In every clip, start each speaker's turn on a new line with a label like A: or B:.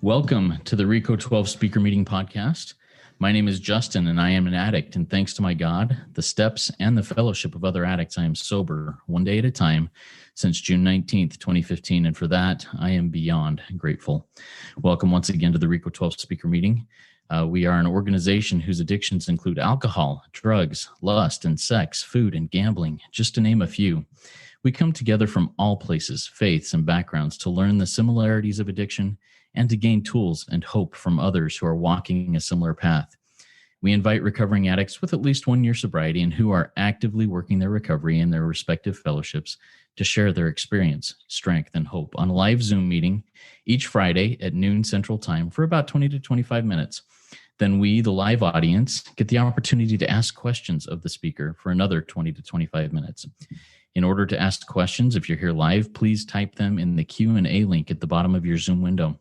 A: Welcome to the RICO 12 Speaker Meeting Podcast. My name is Justin, and I am an addict. And thanks to my God, the steps, and the fellowship of other addicts, I am sober one day at a time since June 19th, 2015. And for that, I am beyond grateful. Welcome once again to the RICO 12 Speaker Meeting. We are an organization whose addictions include alcohol, drugs, lust, and sex, food, and gambling, just to name a few. We come together from all places, faiths, and backgrounds to learn the similarities of addiction and to gain tools and hope from others who are walking a similar path. We invite recovering addicts with at least 1 year sobriety and who are actively working their recovery in their respective fellowships to share their experience, strength, and hope on a live Zoom meeting each Friday at noon Central Time for about 20 to 25 minutes. Then we, the live audience, get the opportunity to ask questions of the speaker for another 20 to 25 minutes. In order to ask questions, if you're here live, please type them in the Q&A link at the bottom of your Zoom window.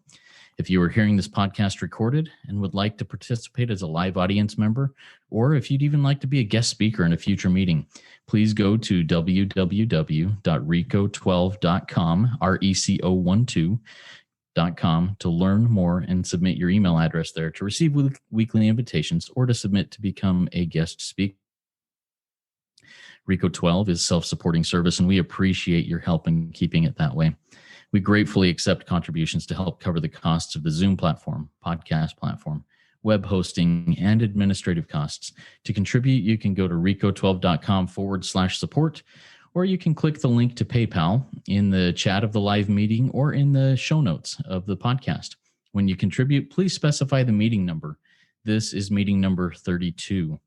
A: If you are hearing this podcast recorded and would like to participate as a live audience member, or if you'd even like to be a guest speaker in a future meeting, please go to www.rico12.com, RECO12.com, to learn more and submit your email address there to receive weekly invitations or to submit to become a guest speaker. RICO 12 is self-supporting service, and we appreciate your help in keeping it that way. We gratefully accept contributions to help cover the costs of the Zoom platform, podcast platform, web hosting, and administrative costs. To contribute, you can go to rico12.com/support, or you can click the link to PayPal in the chat of the live meeting or in the show notes of the podcast. When you contribute, please specify the meeting number. This is meeting number 32.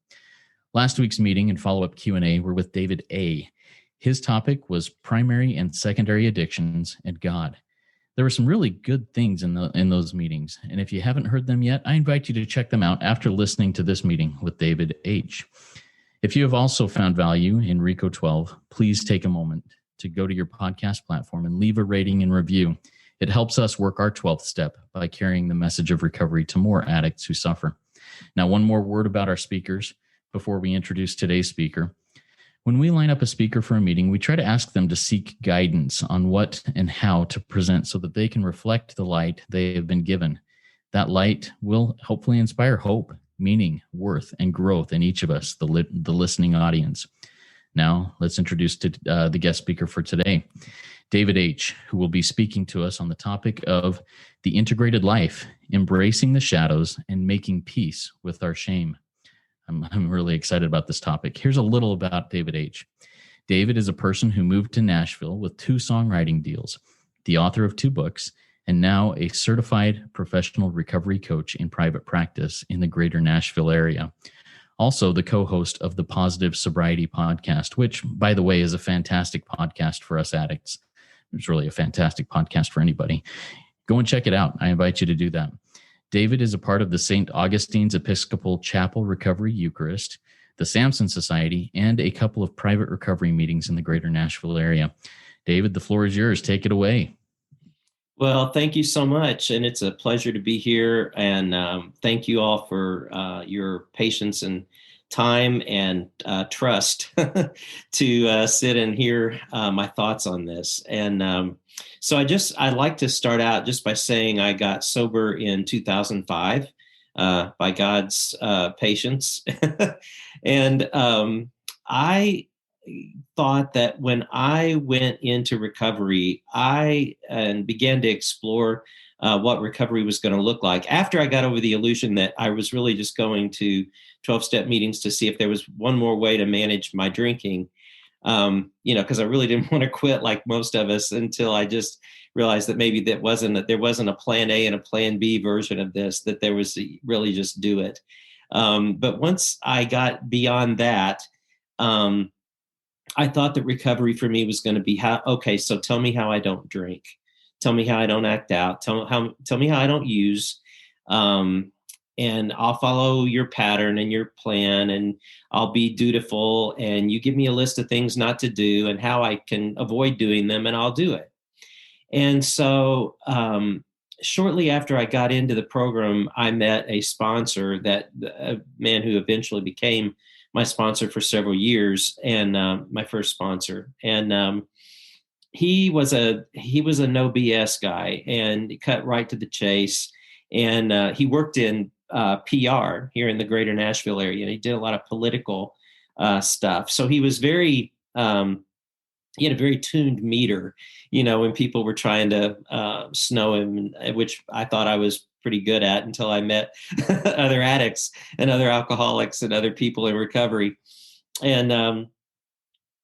A: Last week's meeting and follow-up Q&A were with David A. His topic was primary and secondary addictions and God. There were some really good things in those meetings, and if you haven't heard them yet, I invite you to check them out after listening to this meeting with David H. If you have also found value in RICO 12, please take a moment to go to your podcast platform and leave a rating and review. It helps us work our 12th step by carrying the message of recovery to more addicts who suffer. Now, one more word about our speakers before we introduce today's speaker. When we line up a speaker for a meeting, we try to ask them to seek guidance on what and how to present so that they can reflect the light they have been given. That light will hopefully inspire hope, meaning, worth, and growth in each of us, the listening audience. Now, let's introduce the guest speaker for today, David H., who will be speaking to us on the topic of the integrated life, embracing the shadows, and making peace with our shame. I'm really excited about this topic. Here's a little about David H. David is a person who moved to Nashville with 2 songwriting deals, the author of 2 books, and now a certified professional recovery coach in private practice in the Greater Nashville area. Also, the co-host of the Positive Sobriety Podcast, which, by the way, is a fantastic podcast for us addicts. It's really a fantastic podcast for anybody. Go and check it out. I invite you to do that. David is a part of the St. Augustine's Episcopal Chapel Recovery Eucharist, the Samson Society, and a couple of private recovery meetings in the Greater Nashville area. David, the floor is yours. Take it away.
B: Well, thank you so much, and it's a pleasure to be here, and thank you all for your patience and time and trust to sit and hear my thoughts on this. And so I'd like to start out just by saying I got sober in 2005 by God's patience. And I thought that when I went into recovery, I began to explore what recovery was going to look like. After I got over the illusion that I was really just going to 12-step meetings to see if there was one more way to manage my drinking, because I really didn't want to quit like most of us until I just realized that maybe there wasn't a plan A and a plan B version of this, that there was really just do it. But once I got beyond that, I thought that recovery for me was going to be so tell me how I don't drink. Tell me how I don't act out. Tell me how I don't use. And I'll follow your pattern and your plan, and I'll be dutiful, and you give me a list of things not to do and how I can avoid doing them, and I'll do it. And so shortly after I got into the program, I met a sponsor, a man who eventually became my sponsor for several years, and my first sponsor. And he was a no BS guy, and he cut right to the chase. And he worked in PR here in the Greater Nashville area, and he did a lot of political stuff. So he was very he had a very tuned meter, when people were trying to snow him, which I thought I was pretty good at until I met other addicts and other alcoholics and other people in recovery. And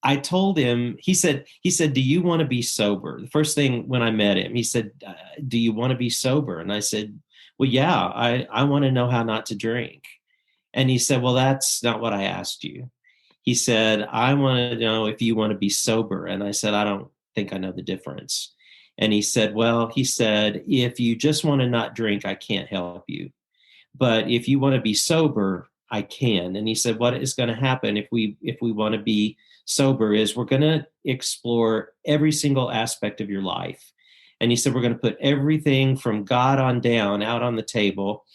B: I told him, he said, do you want to be sober? The first thing when I met him, he said, do you want to be sober? And I said, well, yeah, I want to know how not to drink. And he said, well, that's not what I asked you. He said, I want to know if you want to be sober. And I said, I don't think I know the difference. And he said, if you just want to not drink, I can't help you. But if you want to be sober, I can. And he said, what is going to happen if we want to be sober is we're going to explore every single aspect of your life. And he said, we're going to put everything from God on down out on the table,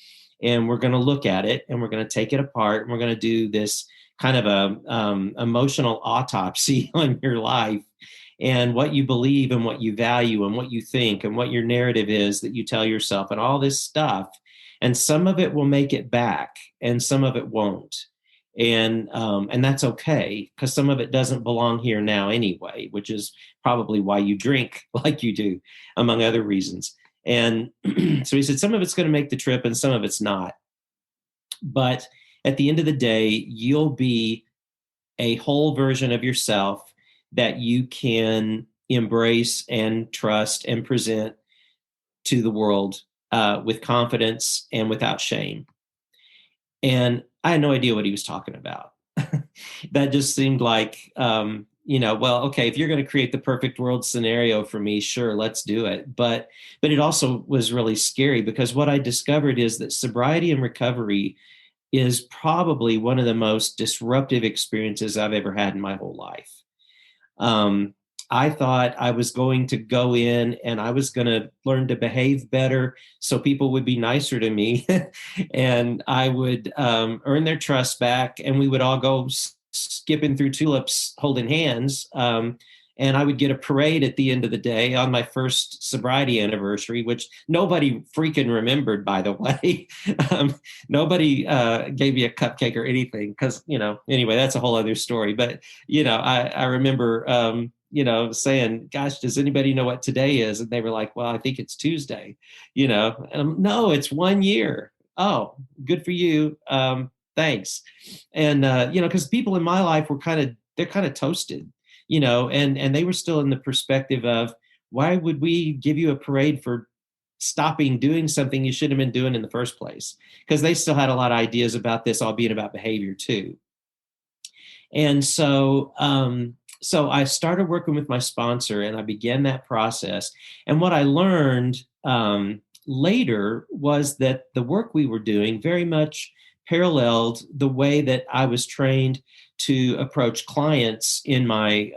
B: and we're going to look at it, and we're going to take it apart, and we're going to do this kind of a emotional autopsy on your life and what you believe and what you value and what you think and what your narrative is that you tell yourself and all this stuff. And some of it will make it back and some of it won't. And that's okay, because some of it doesn't belong here now anyway, which is probably why you drink like you do, among other reasons. And so he said, some of it's going to make the trip and some of it's not. But at the end of the day, you'll be a whole version of yourself that you can embrace and trust and present to the world with confidence and without shame. And I had no idea what he was talking about. That just seemed like, well, okay, if you're going to create the perfect world scenario for me, sure, let's do it. But it also was really scary, because what I discovered is that sobriety and recovery is probably one of the most disruptive experiences I've ever had in my whole life. I thought I was going to go in and I was going to learn to behave better so people would be nicer to me and I would earn their trust back, and we would all go skipping through tulips holding hands. And I would get a parade at the end of the day on my first sobriety anniversary, which nobody freaking remembered, by the way. Nobody gave me a cupcake or anything because, anyway, that's a whole other story. But, I remember, saying, gosh, does anybody know what today is? And they were like, well, I think it's Tuesday, and no, it's 1 year. Oh, good for you. Thanks. And, because people in my life they're kind of toasted. And they were still in the perspective of, why would we give you a parade for stopping doing something you should have been doing in the first place? Because they still had a lot of ideas about this all being about behavior too. And so I started working with my sponsor, and I began that process. And what I learned later was that the work we were doing very much paralleled the way that I was trained to approach clients in my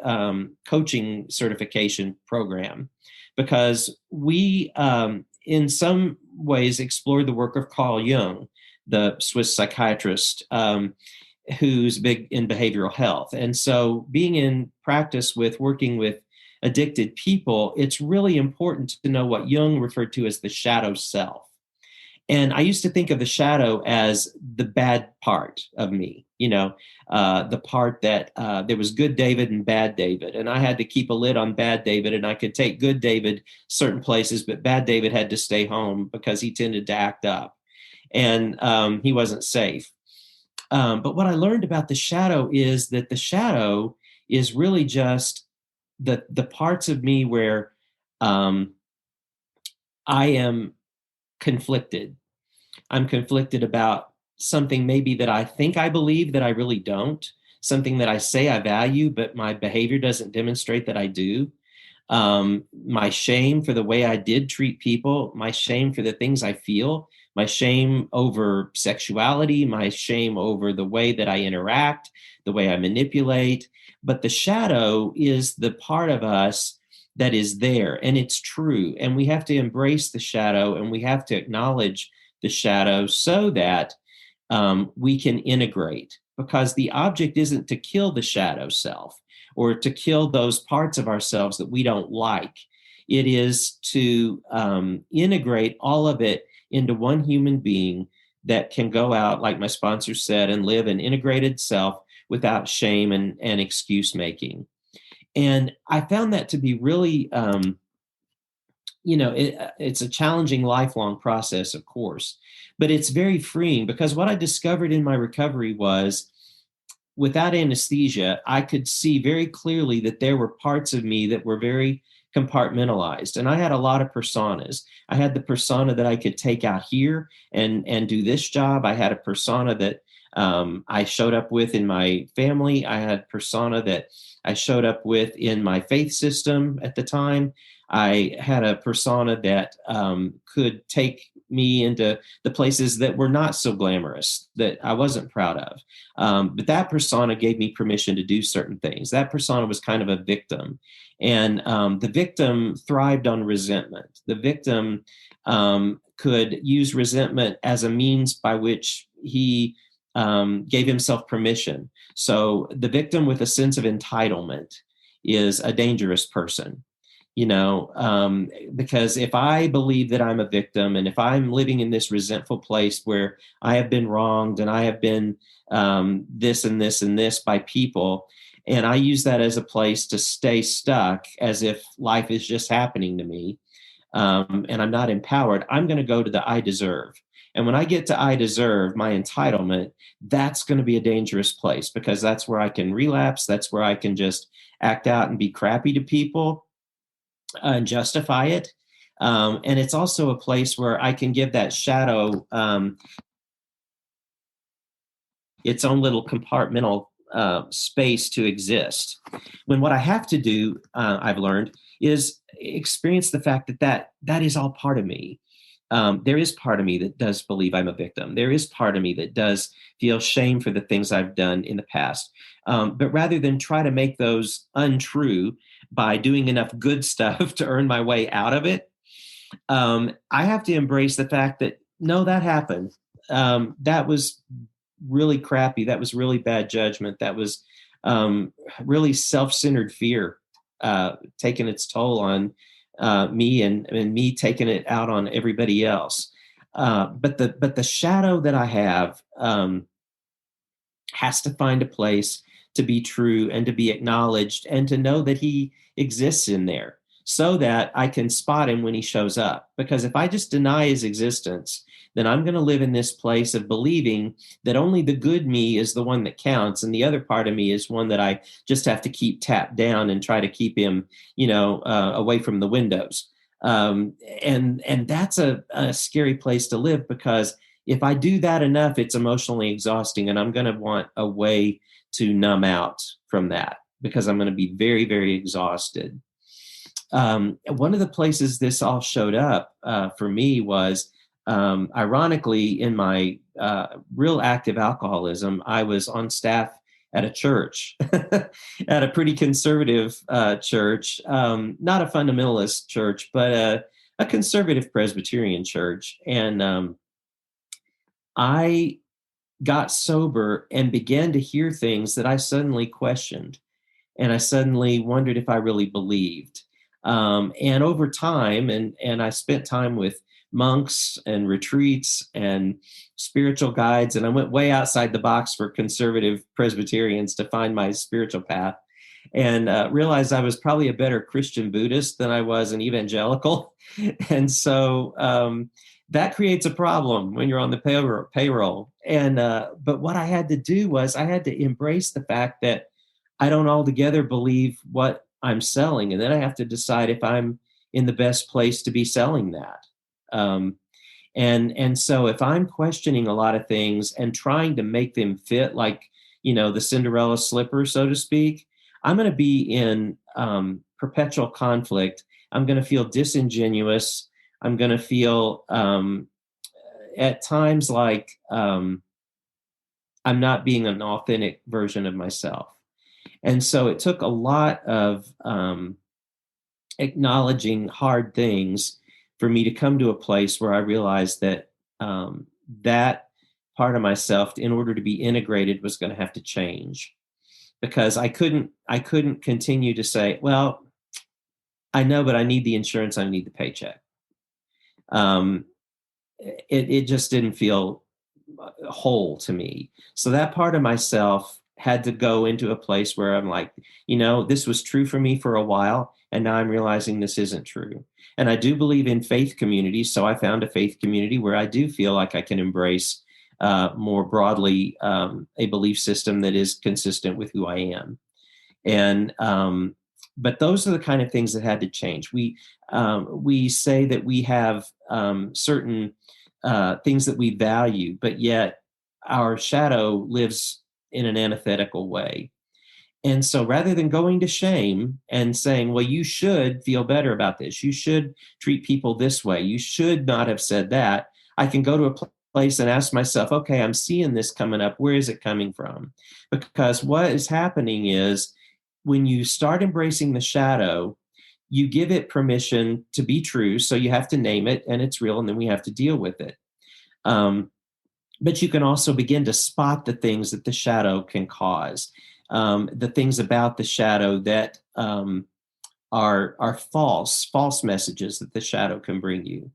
B: coaching certification program, because we, in some ways, explored the work of Carl Jung, the Swiss psychiatrist, who's big in behavioral health. And so being in practice with working with addicted people, it's really important to know what Jung referred to as the shadow self. And I used to think of the shadow as the bad part of me, the part that there was good David and bad David. And I had to keep a lid on bad David, and I could take good David certain places, but bad David had to stay home because he tended to act up and he wasn't safe. But what I learned about the shadow is that the shadow is really just the parts of me where I am conflicted. I'm conflicted about something maybe that I think I believe that I really don't, something that I say I value, but my behavior doesn't demonstrate that I do. My shame for the way I did treat people, my shame for the things I feel, my shame over sexuality, my shame over the way that I interact, the way I manipulate. But the shadow is the part of us that is there, and it's true. And we have to embrace the shadow, and we have to acknowledge the shadow so that we can integrate. because the object isn't to kill the shadow self or to kill those parts of ourselves that we don't like. It is to integrate all of it into one human being that can go out, like my sponsor said, and live an integrated self without shame and excuse making. And I found that to be really, it's a challenging lifelong process, of course, but it's very freeing, because what I discovered in my recovery was, without anesthesia, I could see very clearly that there were parts of me that were very compartmentalized. And I had a lot of personas. I had the persona that I could take out here and do this job. I had a persona that I showed up with in my family. I had persona that I showed up with in my faith system at the time. I had a persona that could take me into the places that were not so glamorous, that I wasn't proud of. But that persona gave me permission to do certain things. That persona was kind of a victim. And the victim thrived on resentment. The victim could use resentment as a means by which he gave himself permission. So the victim with a sense of entitlement is a dangerous person. Because if I believe that I'm a victim, and if I'm living in this resentful place where I have been wronged and I have been this and this and this by people, and I use that as a place to stay stuck as if life is just happening to me, and I'm not empowered, I'm going to go to the I deserve. And when I get to I deserve, my entitlement, that's going to be a dangerous place, because that's where I can relapse. That's where I can just act out and be crappy to people and justify it. And it's also a place where I can give that shadow its own little compartmental space to exist. When what I have to do, I've learned, is experience the fact that is all part of me. There is part of me that does believe I'm a victim. There is part of me that does feel shame for the things I've done in the past. But rather than try to make those untrue by doing enough good stuff to earn my way out of it, I have to embrace the fact that, no, that happened. That was really crappy. That was really bad judgment. That was really self-centered fear taking its toll on me and me taking it out on everybody else. But the shadow that I have has to find a place to be true and to be acknowledged and to know that he exists in there, so that I can spot him when he shows up. Because if I just deny his existence, then I'm going to live in this place of believing that only the good me is the one that counts, and the other part of me is one that I just have to keep tapped down and try to keep him, away from the windows. And that's a scary place to live, because if I do that enough, it's emotionally exhausting, and I'm going to want a way to numb out from that, because I'm going to be very, very exhausted. One of the places this all showed up for me was, ironically, in my real active alcoholism, I was on staff at a church, at a pretty conservative church, not a fundamentalist church, but a conservative Presbyterian church. And I got sober and began to hear things that I suddenly questioned. And I suddenly wondered if I really believed. And over time, and I spent time with monks and retreats and spiritual guides, and I went way outside the box for conservative Presbyterians to find my spiritual path, and realized I was probably a better Christian Buddhist than I was an evangelical. And so that creates a problem when you're on the payroll. And but what I had to do was I had to embrace the fact that I don't altogether believe what I'm selling, and then I have to decide if I'm in the best place to be selling that. And so if I'm questioning a lot of things and trying to make them fit, like, the Cinderella slipper, so to speak, I'm going to be in perpetual conflict. I'm going to feel disingenuous. I'm going to feel at times like I'm not being an authentic version of myself. And so it took a lot of acknowledging hard things for me to come to a place where I realized that that part of myself, in order to be integrated, was going to have to change, because I couldn't continue to say, well, I know, but I need the insurance, I need the paycheck. It just didn't feel whole to me. So that part of myself had to go into a place where I'm like, this was true for me for a while, and now I'm realizing this isn't true. And I do believe in faith communities, so I found a faith community where I do feel like I can embrace more broadly a belief system that is consistent with who I am. And but those are the kind of things that had to change. We say that we have certain things that we value, but yet our shadow lives in an antithetical way. And so rather than going to shame and saying, well, you should feel better about this, you should treat people this way, you should not have said that, I can go to a place and ask myself, okay, I'm seeing this coming up. Where is it coming from? Because what is happening is, when you start embracing the shadow, you give it permission to be true. So you have to name it, and it's real, and then we have to deal with it. But you can also begin to spot the things that the shadow can cause. The things about the shadow that are false messages that the shadow can bring you.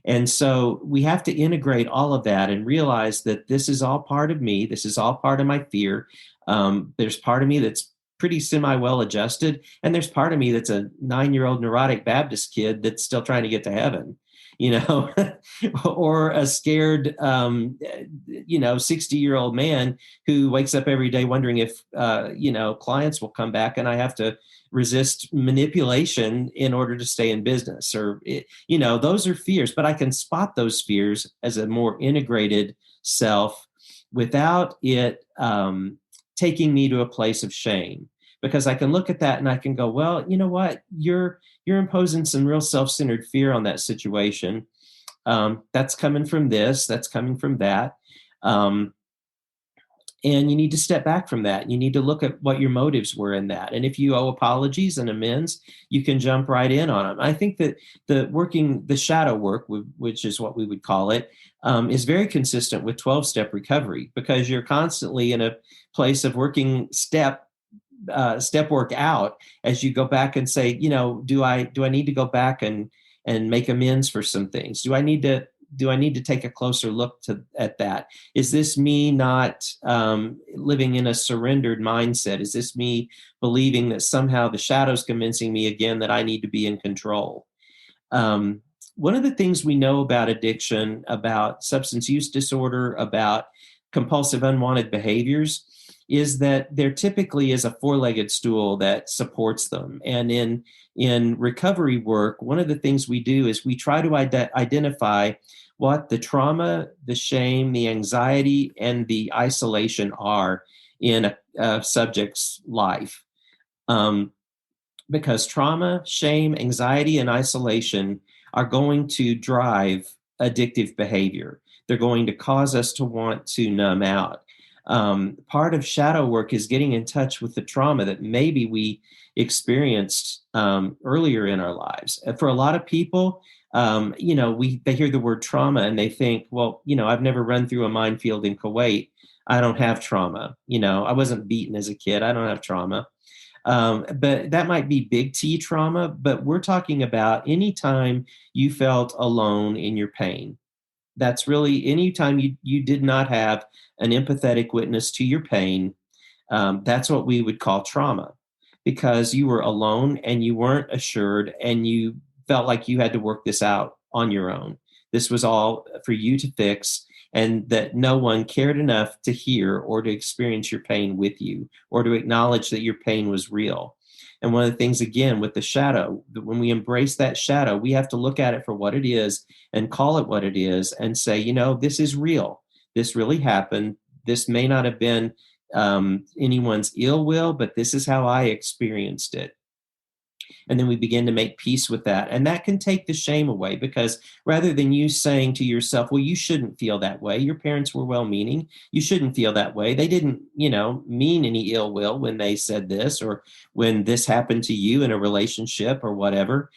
B: And so we have to integrate all of that and realize that this is all part of me. This is all part of my fear. There's part of me that's pretty well adjusted, and there's part of me that's a 9-year-old neurotic Baptist kid that's still trying to get to heaven, or a scared 60-year-old man who wakes up every day wondering if clients will come back, and I have to resist manipulation in order to stay in business, or those are fears. But I can spot those fears as a more integrated self without it taking me to a place of shame, because I can look at that and I can go, well, you know what, you're imposing some real self-centered fear on that situation. That's coming from this, that's coming from that. And you need to step back from that. You need to look at what your motives were in that. And if you owe apologies and amends, you can jump right in on them. I think that the shadow work, which is what we would call it, is very consistent with 12-step recovery, because you're constantly in a place of working step work out as you go back and say, do I need to go back and make amends for some things? Do I need to take a closer look at that? Is this me not living in a surrendered mindset? Is this me believing that somehow the shadow's convincing me again that I need to be in control? One of the things we know about addiction, about substance use disorder, about compulsive unwanted behaviors, is that there typically is a four-legged stool that supports them. And in recovery work, one of the things we do is we try to identify what the trauma, the shame, the anxiety, and the isolation are in a subject's life. Because trauma, shame, anxiety, and isolation are going to drive addictive behavior. They're going to cause us to want to numb out. Part of shadow work is getting in touch with the trauma that maybe we experienced earlier in our lives. For a lot of people, they hear the word trauma and they think, well, I've never run through a minefield in Kuwait. I don't have trauma. I wasn't beaten as a kid. I don't have trauma. But that might be big T trauma, but we're talking about any time you felt alone in your pain. That's really any time you did not have an empathetic witness to your pain. That's what we would call trauma, because you were alone and you weren't assured and you felt like you had to work this out on your own. This was all for you to fix, and that no one cared enough to hear or to experience your pain with you, or to acknowledge that your pain was real. And one of the things, again, with the shadow, when we embrace that shadow, we have to look at it for what it is and call it what it is and say, this is real. This really happened. This may not have been anyone's ill will, but this is how I experienced it. And then we begin to make peace with that. And that can take the shame away, because rather than you saying to yourself, well, you shouldn't feel that way. Your parents were well-meaning. You shouldn't feel that way. They didn't, mean any ill will when they said this, or when this happened to you in a relationship or whatever.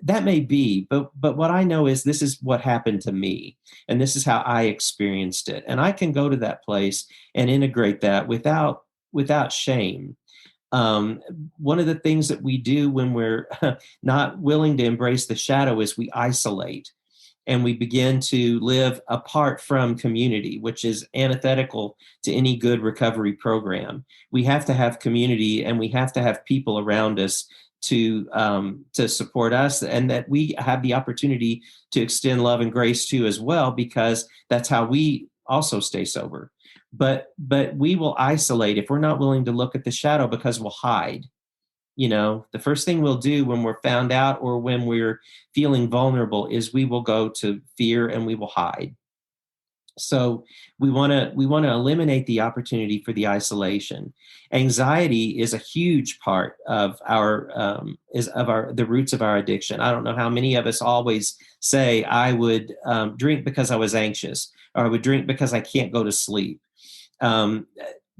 B: that may be, but what I know is this is what happened to me, and this is how I experienced it, and I can go to that place and integrate that without shame. Um, One of the things that we do when we're not willing to embrace the shadow is we isolate, and we begin to live apart from community, which is antithetical to any good recovery program. We have to have community, and we have to have people around us to support us, and that we have the opportunity to extend love and grace to as well, because that's how we also stay sober. But we will isolate if we're not willing to look at the shadow, because we'll hide. The first thing we'll do when we're found out or when we're feeling vulnerable is we will go to fear and we will hide. So we want to eliminate the opportunity for the isolation. Anxiety is a huge part of the roots of our addiction. I don't know how many of us always say, I would drink because I was anxious, or I would drink because I can't go to sleep.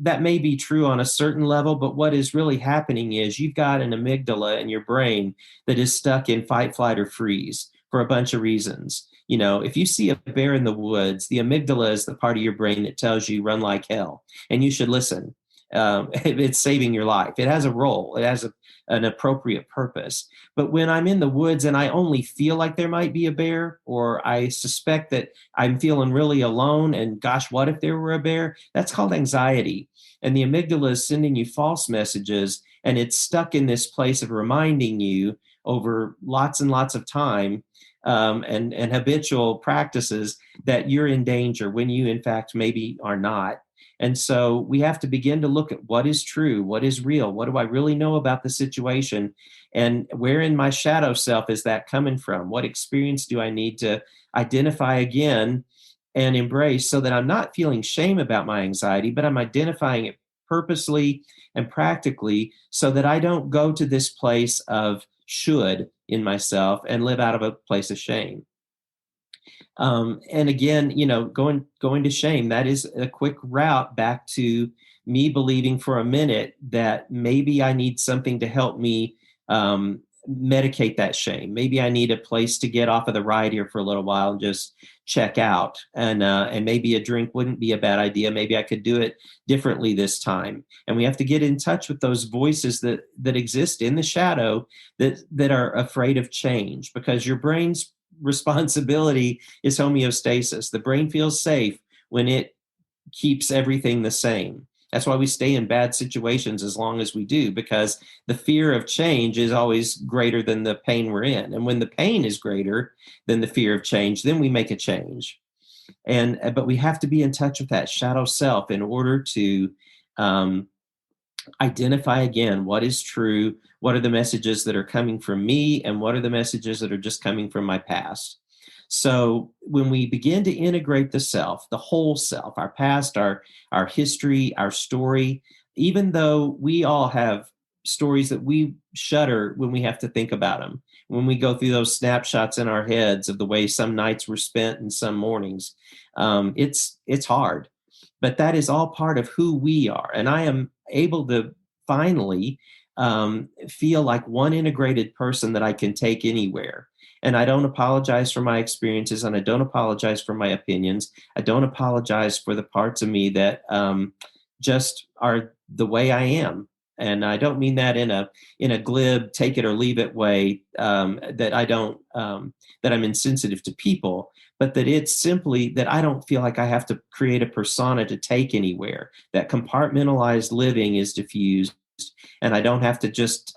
B: That may be true on a certain level, but what is really happening is you've got an amygdala in your brain that is stuck in fight, flight, or freeze for a bunch of reasons. If you see a bear in the woods, the amygdala is the part of your brain that tells you run like hell, and you should listen. It's saving your life. It has a role. It has an appropriate purpose. But when I'm in the woods and I only feel like there might be a bear, or I suspect that I'm feeling really alone, and gosh, what if there were a bear? That's called anxiety. And the amygdala is sending you false messages, and it's stuck in this place of reminding you over lots and lots of time and habitual practices that you're in danger when you, in fact, maybe are not. And so we have to begin to look at what is true, what is real, what do I really know about the situation, and where in my shadow self is that coming from? What experience do I need to identify again and embrace, so that I'm not feeling shame about my anxiety, but I'm identifying it purposely and practically, so that I don't go to this place of should in myself and live out of a place of shame. And again, going to shame, that is a quick route back to me believing for a minute that maybe I need something to help me medicate that shame. Maybe I need a place to get off of the ride here for a little while and just check out. And maybe a drink wouldn't be a bad idea. Maybe I could do it differently this time. And we have to get in touch with those voices that exist in the shadow that are afraid of change, because your brain's responsibility is homeostasis. The brain feels safe when it keeps everything the same. That's why we stay in bad situations as long as we do, because the fear of change is always greater than the pain we're in. And when the pain is greater than the fear of change, then we make a change. But we have to be in touch with that shadow self in order to identify again what is true, what are the messages that are coming from me, and what are the messages that are just coming from my past. So when we begin to integrate the self, the whole self, our past, our history, our story, even though we all have stories that we shudder when we have to think about them, when we go through those snapshots in our heads of the way some nights were spent and some mornings, it's hard. But that is all part of who we are. And I am able to finally feel like one integrated person that I can take anywhere. And I don't apologize for my experiences, and I don't apologize for my opinions. I don't apologize for the parts of me that just are the way I am. And I don't mean that in a glib, take it or leave it way, that I'm insensitive to people, but that it's simply that I don't feel like I have to create a persona to take anywhere. That compartmentalized living is diffused, and I don't have to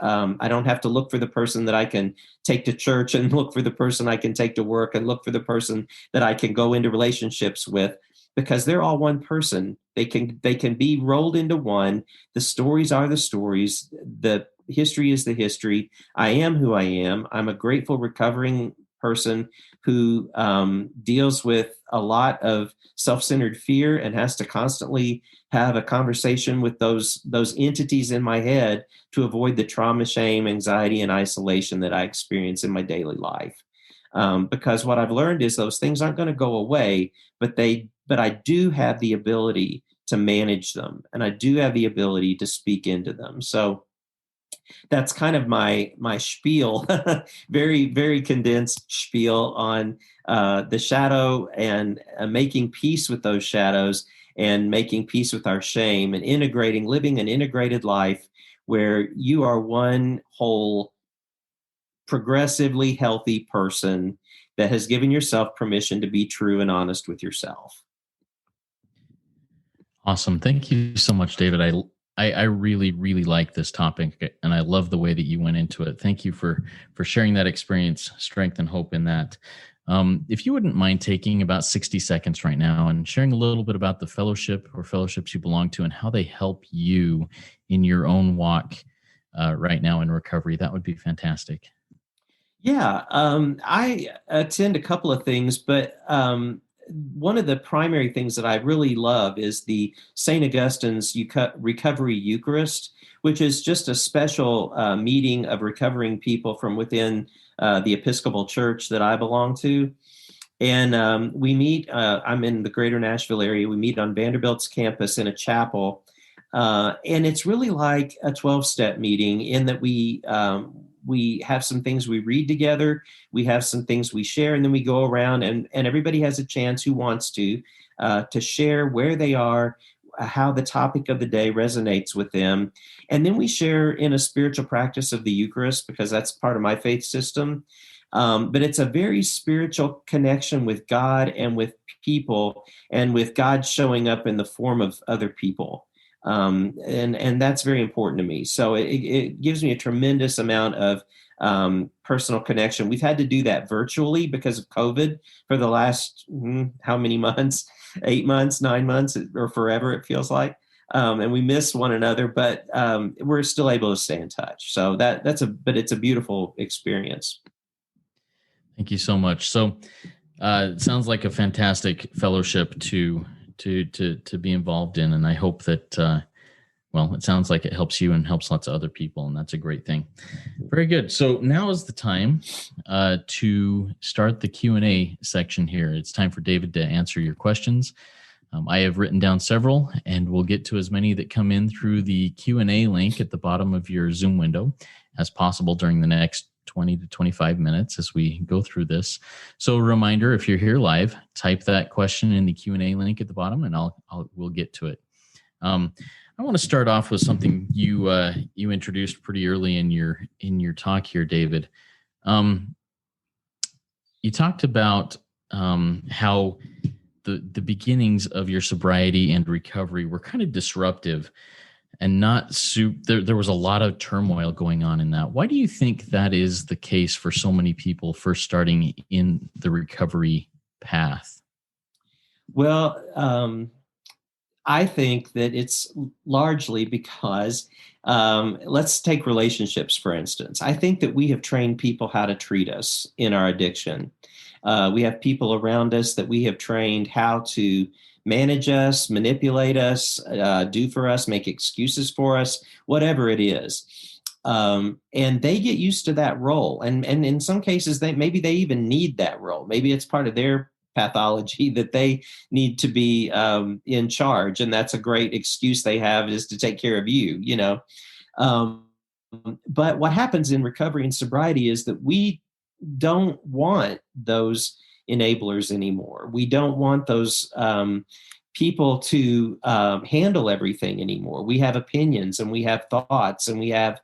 B: I don't have to look for the person that I can take to church, and look for the person I can take to work, and look for the person that I can go into relationships with, because they're all one person. They can be rolled into one. The stories are the stories. The history is the history. I am who I am. I'm a grateful, recovering person who deals with a lot of self-centered fear and has to constantly have a conversation with those entities in my head to avoid the trauma, shame, anxiety, and isolation that I experience in my daily life. Because what I've learned is those things aren't going to go away, but I do have the ability to manage them, and I do have the ability to speak into them. So that's kind of my spiel, very, very condensed spiel on the shadow and making peace with those shadows and making peace with our shame and living an integrated life where you are one whole, progressively healthy person that has given yourself permission to be true and honest with yourself.
A: Awesome. Thank you so much, David. I really, really like this topic, and I love the way that you went into it. Thank you for sharing that experience, strength, and hope in that. If you wouldn't mind taking about 60 seconds right now and sharing a little bit about the fellowship or fellowships you belong to and how they help you in your own walk right now in recovery, that would be fantastic.
B: Yeah, I attend a couple of things, but one of the primary things that I really love is the St. Augustine's Recovery Eucharist, which is just a special meeting of recovering people from within the Episcopal Church that I belong to. And we meet, I'm in the Greater Nashville area, we meet on Vanderbilt's campus in a chapel. And it's really like a 12-step meeting in that we have some things we read together, we have some things we share, and then we go around and everybody has a chance who wants to share where they are, how the topic of the day resonates with them. And then we share in a spiritual practice of the Eucharist, because that's part of my faith system. But it's a very spiritual connection with God and with people, and with God showing up in the form of other people. And that's very important to me. So it gives me a tremendous amount of personal connection. We've had to do that virtually because of COVID for the last, how many months? 8 months, 9 months, or forever, it feels like. And we miss one another, but we're still able to stay in touch. So but it's a beautiful experience.
A: Thank you so much. So it sounds like a fantastic fellowship to be involved in. And I hope that, it sounds like it helps you and helps lots of other people. And that's a great thing. Very good. So now is the time to start the Q&A section here. It's time for David to answer your questions. I have written down several, and we'll get to as many that come in through the Q&A link at the bottom of your Zoom window as possible during the next 20 to 25 minutes as we go through this. So a reminder, if you're here live, type that question in the Q&A link at the bottom, and we'll get to it. I want to start off with something you introduced pretty early in your talk here, David. You talked about how the beginnings of your sobriety and recovery were kind of disruptive and not there was a lot of turmoil going on in that. Why do you think that is the case for so many people first starting in the recovery path?
B: Well, I think that it's largely because, let's take relationships, for instance. I think that we have trained people how to treat us in our addiction. We have people around us that we have trained how to manage us, manipulate us, do for us, make excuses for us, whatever it is. And they get used to that role. And in some cases, maybe they even need that role. Maybe it's part of their pathology that they need to be in charge. And that's a great excuse they have, is to take care of you, you know. But what happens in recovery and sobriety is that we don't want those enablers anymore. We don't want those people to handle everything anymore. We have opinions, and we have thoughts, and we have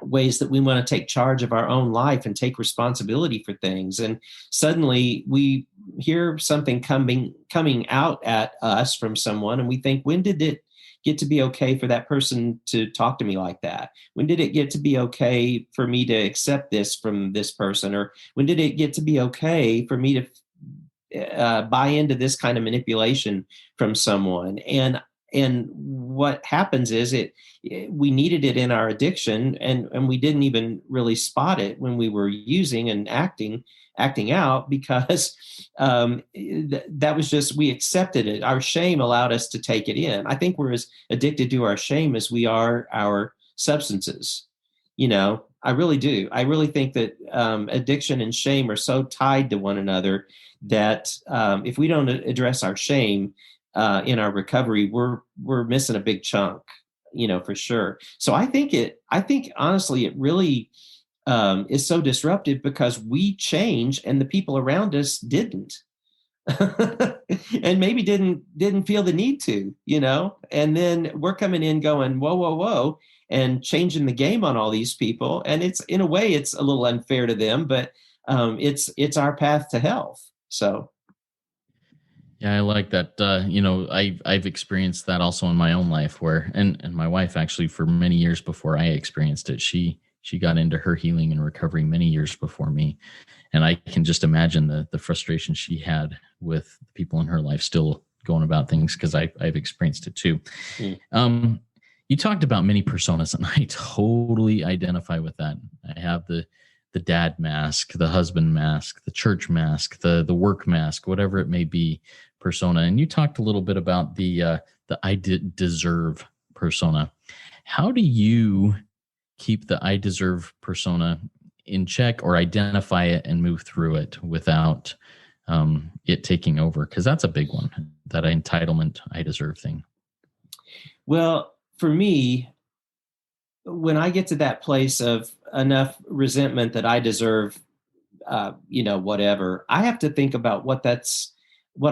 B: ways that we want to take charge of our own life and take responsibility for things. And suddenly we hear something coming out at us from someone, and we think, when did it get to be okay for that person to talk to me like that? When did it get to be okay for me to accept this from this person? Or when did it get to be okay for me to buy into this kind of manipulation from someone? And what happens is we needed it in our addiction, and we didn't even really spot it when we were using and acting out, because that was just, we accepted it. Our shame allowed us to take it in. I think we're as addicted to our shame as we are our substances. You know, I really do. I really think that addiction and shame are so tied to one another that if we don't address our shame in our recovery, we're missing a big chunk for sure. So I think honestly, it really is so disruptive because we change and the people around us didn't. And maybe didn't feel the need to, and then we're coming in going, whoa, whoa, whoa, and changing the game on all these people. And it's, in a way, it's a little unfair to them, but it's our path to health. So.
A: Yeah, I like that. I've experienced that also in my own life where, and my wife actually, for many years before I experienced it, she got into her healing and recovery many years before me. And I can just imagine the frustration she had with the people in her life still going about things, because I've experienced it too. Mm. You talked about many personas, and I totally identify with that. I have the dad mask, the husband mask, the church mask, the work mask, whatever it may be, persona. And you talked a little bit about the I deserve persona. How do you keep the I deserve persona in check, or identify it and move through it without it taking over? Because that's a big one, that entitlement, I deserve thing.
B: Well, for me, when I get to that place of enough resentment that I deserve, whatever, I have to think about what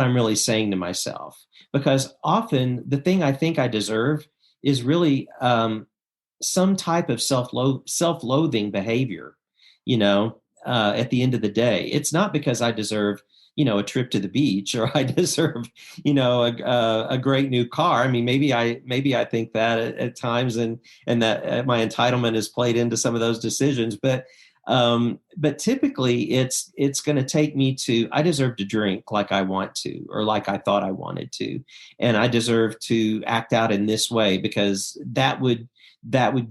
B: I'm really saying to myself. Because often the thing I think I deserve is really some type of self-loathing behavior, at the end of the day. It's not because I deserve, a trip to the beach, or I deserve, a great new car. I mean, maybe I think that at times, and that my entitlement is played into some of those decisions. But typically it's going to take me to, I deserve to drink like I want to, or like I thought I wanted to. And I deserve to act out in this way because that would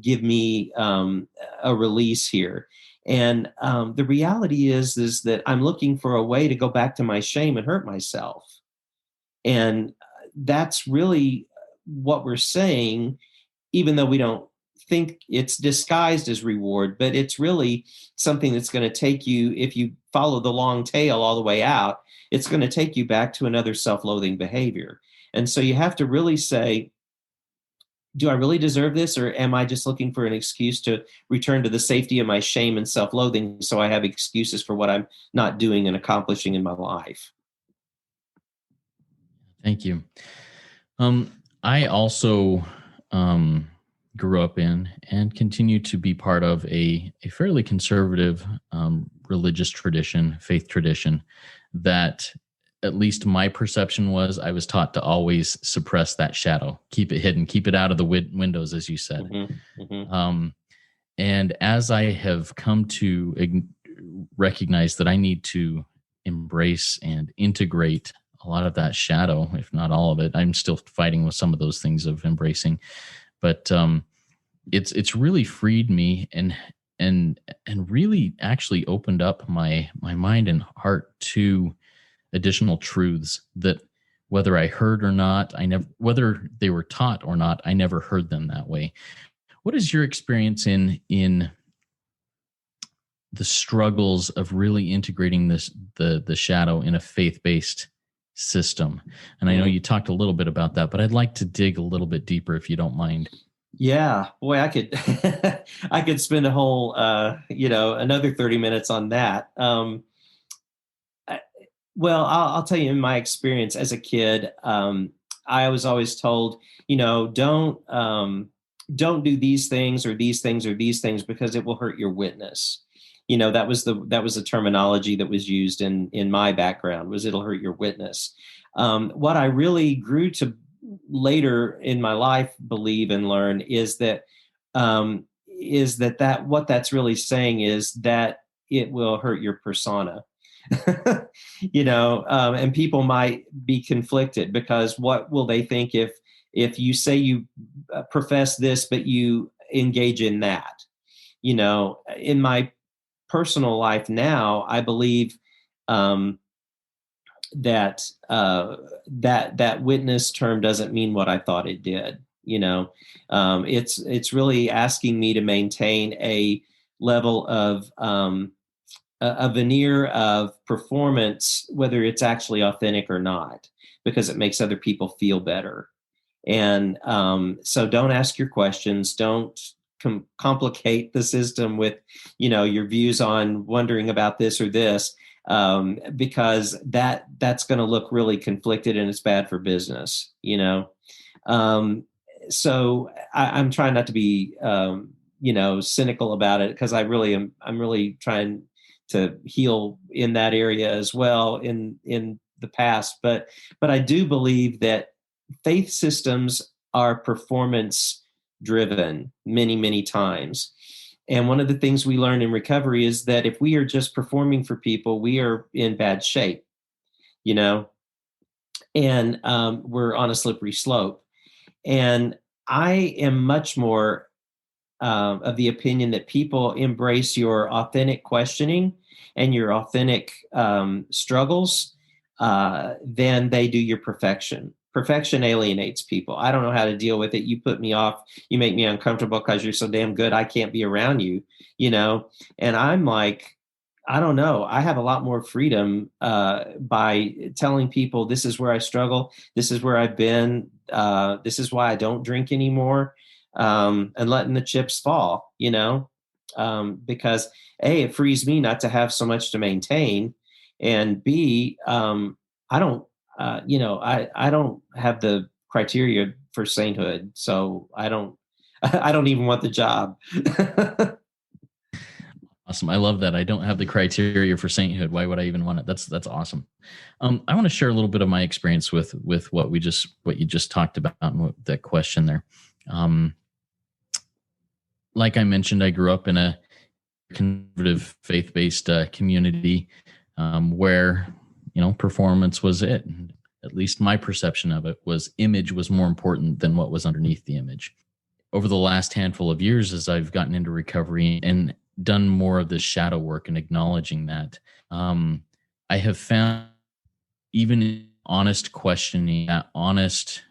B: give me a release here. And the reality is that I'm looking for a way to go back to my shame and hurt myself. And that's really what we're saying, even though we don't think it's disguised as reward, but it's really something that's going to take you, if you follow the long tail all the way out, it's going to take you back to another self-loathing behavior. And so you have to really say, do I really deserve this, or am I just looking for an excuse to return to the safety of my shame and self-loathing, so I have excuses for what I'm not doing and accomplishing in my life?
A: Thank you. I also grew up in and continue to be part of a fairly conservative religious tradition, faith tradition, that at least my perception was I was taught to always suppress that shadow, keep it hidden, keep it out of the windows, as you said. Mm-hmm, mm-hmm. And as I have come to recognize that I need to embrace and integrate a lot of that shadow, if not all of it, I'm still fighting with some of those things of embracing, but it's really freed me and really actually opened up my mind and heart to additional truths that, whether I heard or not, whether they were taught or not, I never heard them that way. What is your experience in the struggles of really integrating the shadow in a faith-based system? And I know you talked a little bit about that, but I'd like to dig a little bit deeper, if you don't mind.
B: Yeah, boy, I could I could spend a whole another 30 minutes on that. Well, I'll tell you, in my experience as a kid, I was always told, don't do these things or these things or these things, because it will hurt your witness. That was the terminology that was used in my background, was it'll hurt your witness. What I really grew to later in my life believe and learn is that what that's really saying is that it will hurt your persona. And people might be conflicted, because what will they think if you say you profess this, but you engage in that? In my personal life now, I believe that witness term doesn't mean what I thought it did. It's really asking me to maintain a level of a veneer of performance, whether it's actually authentic or not, because it makes other people feel better. And so don't ask your questions. Don't complicate the system with, your views on wondering about this or this, because that's going to look really conflicted and it's bad for business, So I'm trying not to be, cynical about it, because I'm really trying to heal in that area as well in the past. But I do believe that faith systems are performance driven many, many times. And one of the things we learn in recovery is that if we are just performing for people, we are in bad shape, and we're on a slippery slope. And I am much more of the opinion that people embrace your authentic questioning and your authentic struggles than they do your perfection. Perfection alienates people. I don't know how to deal with it. You put me off. You make me uncomfortable because you're so damn good. I can't be around you, And I'm like, I don't know. I have a lot more freedom by telling people this is where I struggle. This is where I've been. This is why I don't drink anymore, and letting the chips fall, because A, it frees me not to have so much to maintain. And B, I don't, I don't have the criteria for sainthood. So I don't even want the job.
A: Awesome. I love that. I don't have the criteria for sainthood. Why would I even want it? That's awesome. I want to share a little bit of my experience with what you just talked about, and that question there. Like I mentioned, I grew up in a conservative faith-based community where, performance was it. At least my perception of it was image was more important than what was underneath the image. Over the last handful of years, as I've gotten into recovery and done more of this shadow work and acknowledging that, I have found even in honest questioning, that honest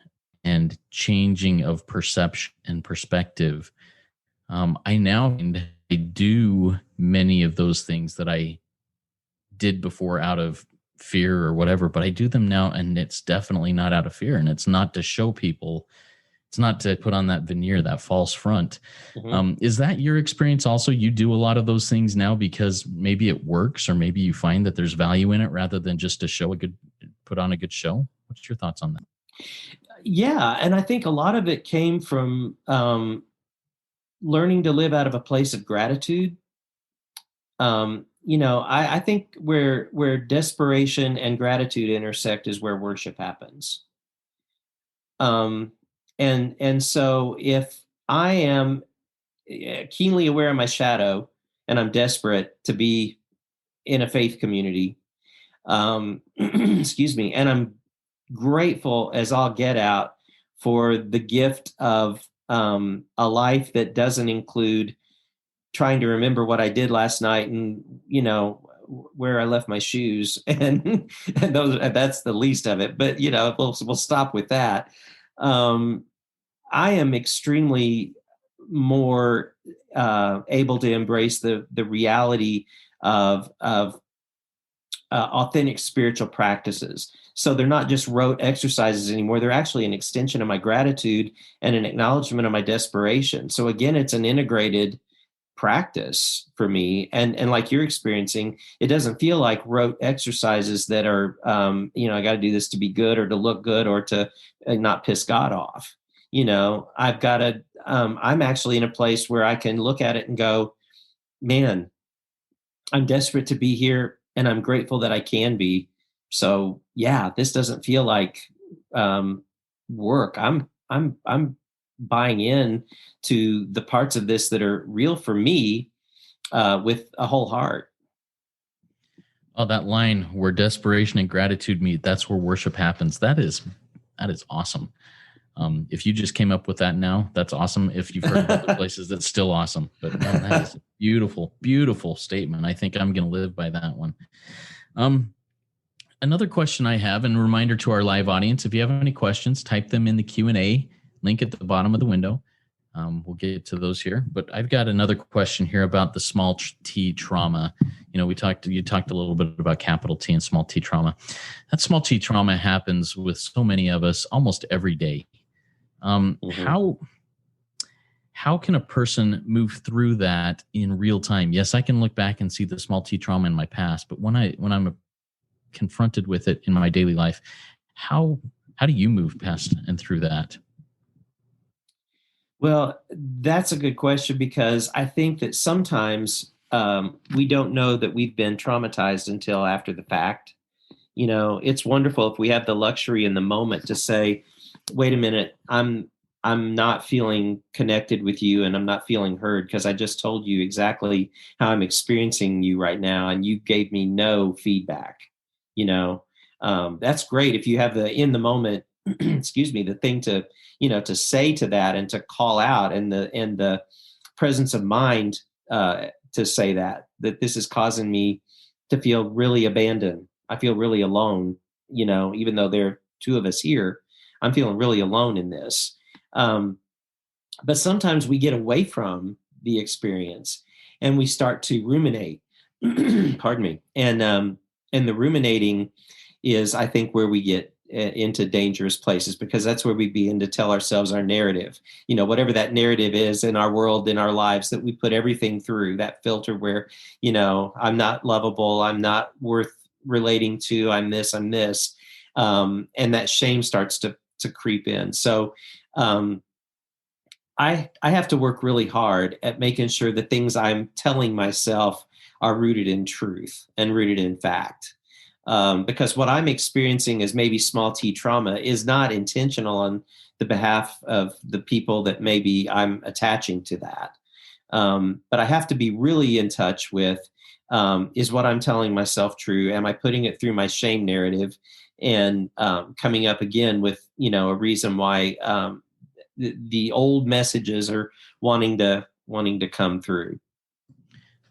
A: and changing of perception and perspective, I now do many of those things that I did before out of fear or whatever, but I do them now, and it's definitely not out of fear, and it's not to show people. It's not to put on that veneer, that false front. Mm-hmm. Is that your experience also? You do a lot of those things now because maybe it works, or maybe you find that there's value in it rather than just to put on a good show? What's your thoughts on that?
B: Yeah. And I think a lot of it came from learning to live out of a place of gratitude. I think where desperation and gratitude intersect is where worship happens. And so if I am keenly aware of my shadow and I'm desperate to be in a faith community, excuse me, and I'm grateful as all get out for the gift of a life that doesn't include trying to remember what I did last night and, where I left my shoes, and that's the least of it. But, we'll stop with that. I am extremely more able to embrace the reality of authentic spiritual practices. So they're not just rote exercises anymore. They're actually an extension of my gratitude and an acknowledgement of my desperation. So again, it's an integrated practice for me. And like you're experiencing, it doesn't feel like rote exercises that are, I got to do this to be good or to look good or to not piss God off. I've got to, I'm actually in a place where I can look at it and go, man, I'm desperate to be here and I'm grateful that I can be. So yeah, this doesn't feel like work. I'm buying in to the parts of this that are real for me with a whole heart.
A: Oh, that line where desperation and gratitude meet, that's where worship happens. That is awesome. If you just came up with that now, that's awesome. If you've heard of other places, that's still awesome. But man, that is a beautiful, beautiful statement. I think I'm going to live by that one. Another question I have, and a reminder to our live audience, if you have any questions, type them in the Q&A link at the bottom of the window. We'll get to those here. But I've got another question here about the small t trauma. You talked a little bit about capital T and small t trauma. That small t trauma happens with so many of us almost every day.
B: Mhm.
A: How can a person move through that in real time? Yes, I can look back and see the small T trauma in my past, but when I'm confronted with it in my daily life, how do you move past and through that?
B: Well, that's a good question because I think that sometimes we don't know that we've been traumatized until after the fact. It's wonderful if we have the luxury in the moment to say, "Wait a minute, I'm not feeling connected with you, and I'm not feeling heard because I just told you exactly how I'm experiencing you right now, and you gave me no feedback." You know, that's great if you have the in the moment, excuse me, the thing to say to that and to call out, and the presence of mind to say that this is causing me to feel really abandoned. I feel really alone. Even though there are two of us here, I'm feeling really alone in this. Um, but sometimes we get away from the experience and we start to ruminate. Pardon me. And the ruminating is, I think, where we get into dangerous places, because that's where we begin to tell ourselves our narrative. Whatever that narrative is in our world, in our lives, that we put everything through that filter where, I'm not lovable, I'm not worth relating to, I'm this, and that shame starts to creep in. So I have to work really hard at making sure the things I'm telling myself are rooted in truth and rooted in fact. Because what I'm experiencing as maybe small t trauma is not intentional on the behalf of the people that maybe I'm attaching to that. But I have to be really in touch with, is what I'm telling myself true? Am I putting it through my shame narrative and coming up again with, a reason why the old messages are wanting to come through.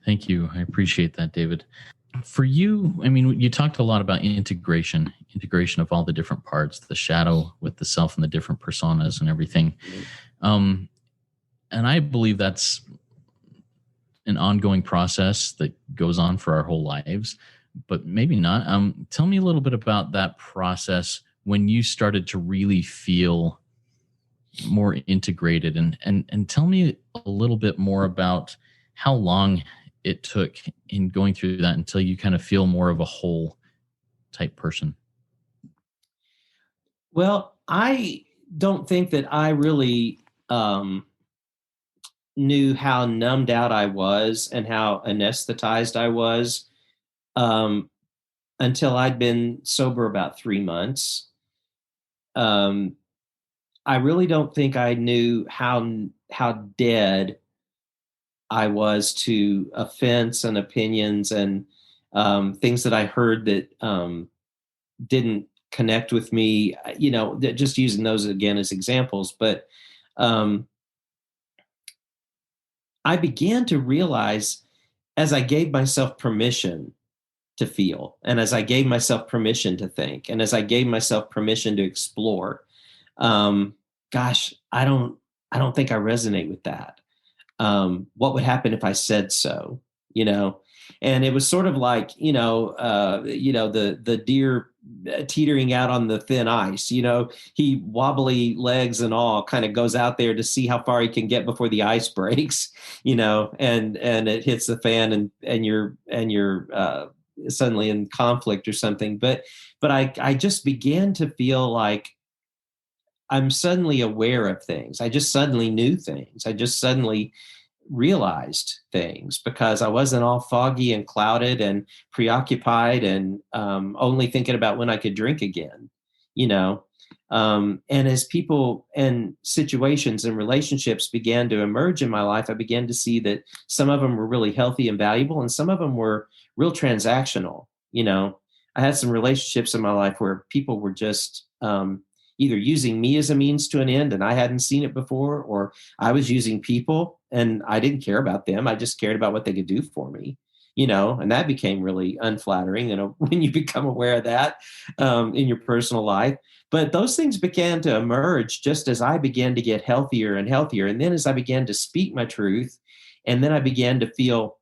A: Thank you. I appreciate that, David. For you, I mean, you talked a lot about integration of all the different parts, the shadow with the self and the different personas and everything. Um, and I believe that's an ongoing process that goes on for our whole lives, but maybe not. Tell me a little bit about that process when you started to really feel more integrated, and tell me a little bit more about how long it took in going through that until you kind of feel more of a whole type person.
B: Well, I don't think that I really knew how numbed out I was and how anesthetized I was um, until I'd been sober about 3 months. Um, I really don't think I knew how dead I was to offense and opinions and things that I heard that didn't connect with me. Just using those again as examples. But um, I began to realize, as I gave myself permission to feel, and as I gave myself permission to think, and as I gave myself permission to explore, um, gosh, I don't think I resonate with that. What would happen if I said so? You know, and it was sort of like, the deer teetering out on the thin ice. He wobbly legs and all kind of goes out there to see how far he can get before the ice breaks. And it hits the fan, and you're suddenly in conflict or something. But I just began to feel like I'm suddenly aware of things. I just suddenly knew things. I just suddenly realized things because I wasn't all foggy and clouded and preoccupied and only thinking about when I could drink again, you know. And as people and situations and relationships began to emerge in my life, I began to see that some of them were really healthy and valuable, and some of them were real transactional. I had some relationships in my life where people were just either using me as a means to an end and I hadn't seen it before, or I was using people and I didn't care about them. I just cared about what they could do for me, and that became really unflattering, when you become aware of that in your personal life. But those things began to emerge just as I began to get healthier and healthier. And then as I began to speak my truth, and then I began to feel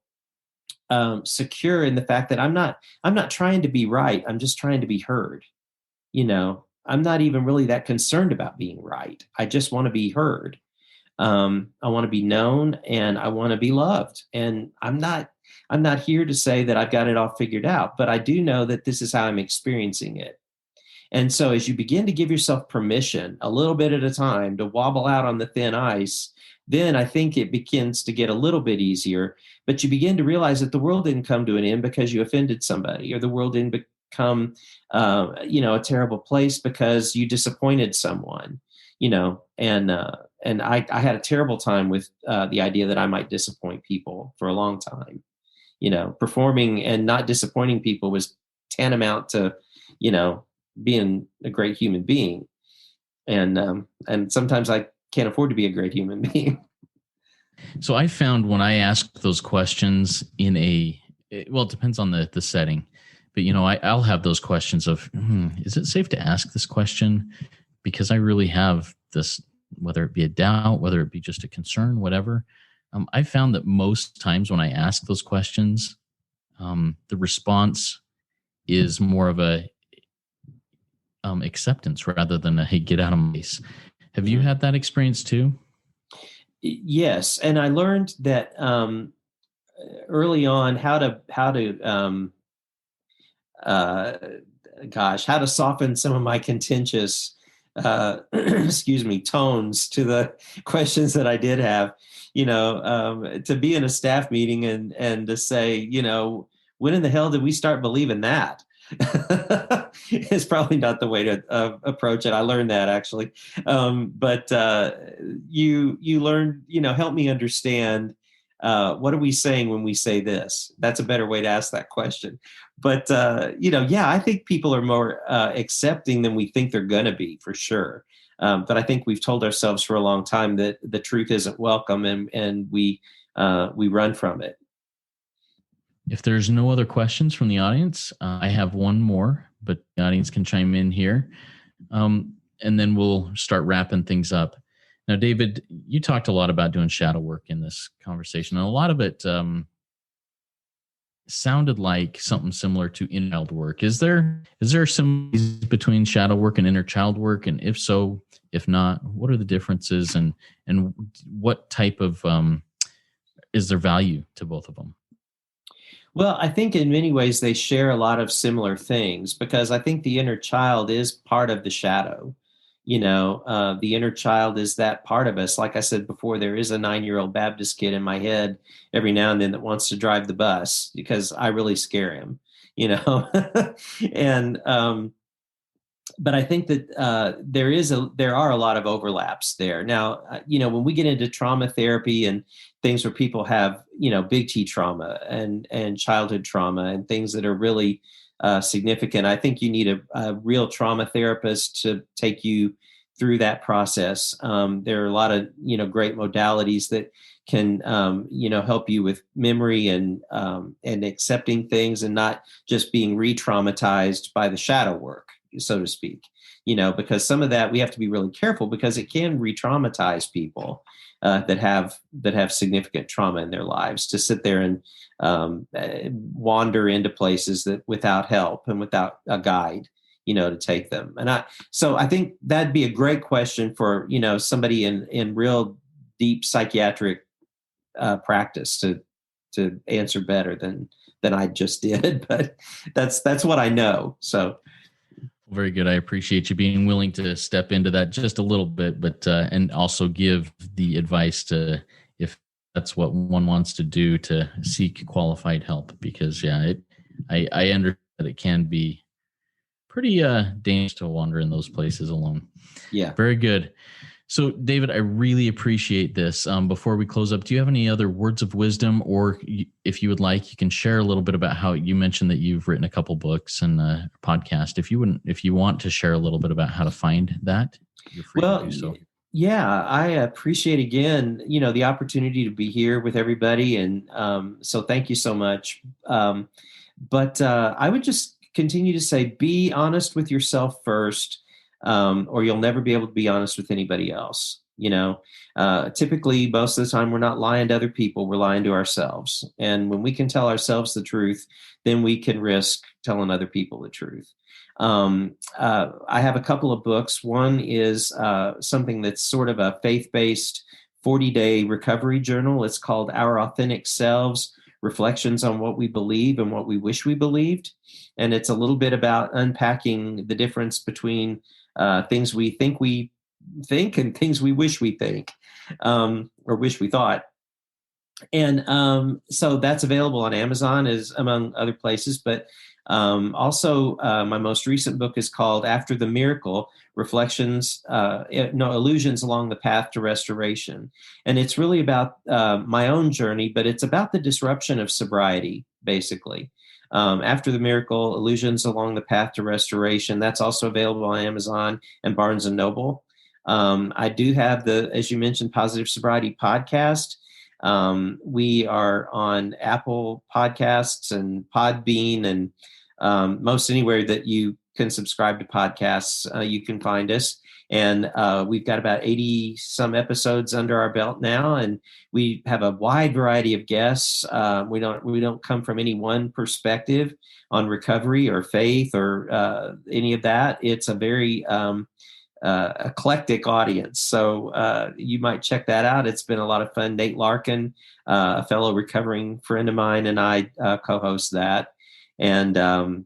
B: secure in the fact that I'm not trying to be right. I'm just trying to be heard. I'm not even really that concerned about being right. I just want to be heard. I want to be known, and I want to be loved. And I'm not here to say that I've got it all figured out, but I do know that this is how I'm experiencing it. And so as you begin to give yourself permission a little bit at a time to wobble out on the thin ice, then I think it begins to get a little bit easier. But you begin to realize that the world didn't come to an end because you offended somebody, or the world didn't become, a terrible place because you disappointed someone, and I had a terrible time with the idea that I might disappoint people for a long time. Performing and not disappointing people was tantamount to, being a great human being. And sometimes I can't afford to be a great human being.
A: So I found when I ask those questions it depends on the setting, but I'll have those questions of, is it safe to ask this question? Because I really have this, whether it be a doubt, whether it be just a concern, whatever. I found that most times when I ask those questions, the response is more of a acceptance rather than a, hey, get out of my face. Have you had that experience too?
B: Yes. And I learned that early on how to soften some of my contentious tones to the questions that I did have, to be in a staff meeting and to say, when in the hell did we start believing that? It's probably not the way to approach it. I learned that actually. But you learn, help me understand what are we saying when we say this? That's a better way to ask that question. But, I think people are more accepting than we think they're going to be, for sure. But I think we've told ourselves for a long time that the truth isn't welcome, and we run from it.
A: If there's no other questions from the audience, I have one more, but the audience can chime in here. And then we'll start wrapping things up. Now, David, you talked a lot about doing shadow work in this conversation, and a lot of it sounded like something similar to inner child work. Is there similarities between shadow work and inner child work? And if so, if not, what are the differences, and what type of is there value to both of them?
B: Well, I think in many ways they share a lot of similar things, because I think the inner child is part of the shadow. The inner child is that part of us. Like I said before, there is a 9-year-old Baptist kid in my head every now and then that wants to drive the bus because I really scare him, and but I think that there are a lot of overlaps there. Now, when we get into trauma therapy and things where people have, big T trauma and childhood trauma and things that are really significant, I think you need a real trauma therapist to take you through that process. There are a lot of, great modalities that can, help you with memory and accepting things and not just being re-traumatized by the shadow work, so to speak, because some of that we have to be really careful, because it can re-traumatize people that have significant trauma in their lives, to sit there and wander into places that without help and without a guide, to take them. And I think that'd be a great question for, somebody in real deep psychiatric practice to answer better than I just did. But that's what I know. So.
A: Very good. I appreciate you being willing to step into that just a little bit, but and also give the advice to, if that's what one wants to do, to seek qualified help, because I understand that it can be pretty dangerous to wander in those places alone.
B: Yeah.
A: Very good. So, David, I really appreciate this. Before we close up, do you have any other words of wisdom, or if you would like, you can share a little bit about how you mentioned that you've written a couple books and a podcast. If you want to share a little bit about how to find that, you're free to do so.
B: Yeah, I appreciate again, the opportunity to be here with everybody, and so thank you so much. But I would just continue to say, be honest with yourself first. Or you'll never be able to be honest with anybody else. Typically, most of the time, we're not lying to other people, we're lying to ourselves. And when we can tell ourselves the truth, then we can risk telling other people the truth. I have a couple of books. One is something that's sort of a faith-based 40-day recovery journal. It's called Our Authentic Selves, Reflections on What We Believe and What We Wish We Believed. And it's a little bit about unpacking the difference between things we think and things we wish we think, or wish we thought. And so that's available on Amazon, as among other places. But also, my most recent book is called After the Miracle, Illusions Along the Path to Restoration. And it's really about my own journey, but it's about the disruption of sobriety, basically. After the Miracle, Illusions Along the Path to Restoration. That's also available on Amazon and Barnes & Noble. I do have as you mentioned, Positive Sobriety Podcast. We are on Apple Podcasts and Podbean, and most anywhere that you can subscribe to podcasts, you can find us. And we've got about 80 some episodes under our belt now, and we have a wide variety of guests. We don't come from any one perspective on recovery or faith or any of that. It's a very eclectic audience. So you might check that out. It's been a lot of fun. Nate Larkin, a fellow recovering friend of mine, and I co-host that. And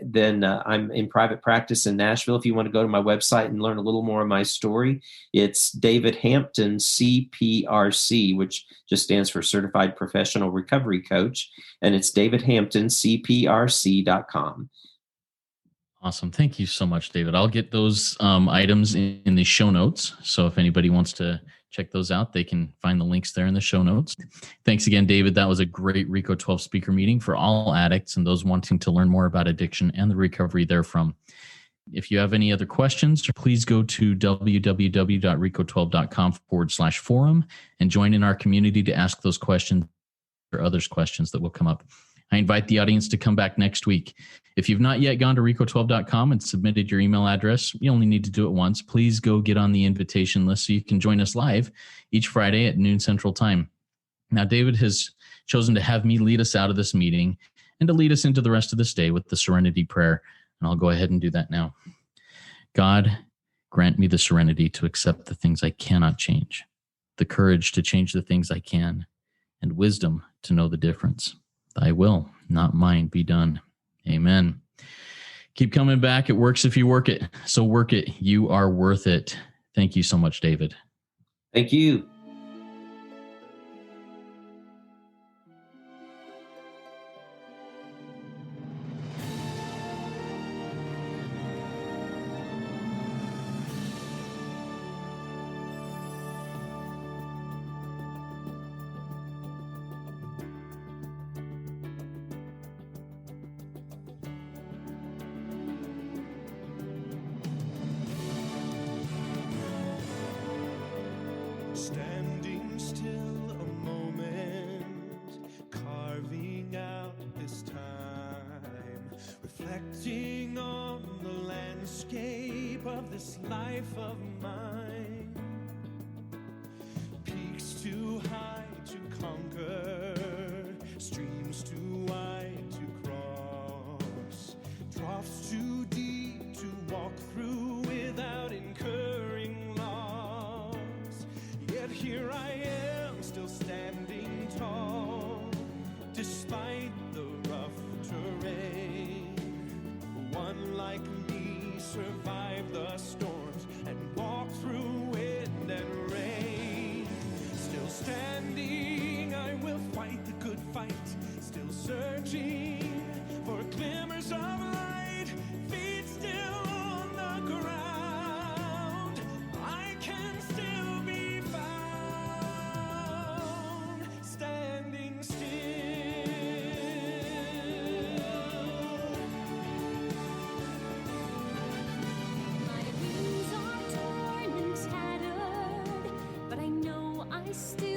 B: then I'm in private practice in Nashville. If you want to go to my website and learn a little more of my story, it's David Hampton CPRC, which just stands for Certified Professional Recovery Coach. And it's davidhamptoncprc.com.
A: Awesome. Thank you so much, David. I'll get those items in the show notes. So if anybody wants to check those out, they can find the links there in the show notes. Thanks again, David. That was a great RICO 12 speaker meeting for all addicts and those wanting to learn more about addiction and the recovery therefrom. If you have any other questions, please go to www.rico12.com/forum and join in our community to ask those questions or others' questions that will come up. I invite the audience to come back next week. If you've not yet gone to rico12.com and submitted your email address, you only need to do it once. Please go get on the invitation list so you can join us live each Friday at noon Central Time. Now, David has chosen to have me lead us out of this meeting and to lead us into the rest of this day with the Serenity Prayer. And I'll go ahead and do that now. God, grant me the serenity to accept the things I cannot change, the courage to change the things I can, and wisdom to know the difference. Thy will, not mine, be done. Amen. Keep coming back. It works if you work it. So work it. You are worth it. Thank you so much, David.
B: Thank you.
C: Standing still a moment, carving out this time, reflecting on the landscape of this life of mine. Peaks too high to conquer, streams too wide to cross, troughs too deep to walk through without incurring loss. Yet here I am, still standing tall, despite the rough terrain. One like me survived the storms and walked through wind and rain. Still standing, I will fight the good fight, still searching for glimmers of light, feet still on the ground. I can still be found, standing still.
D: My wings are torn and tattered, but I know I still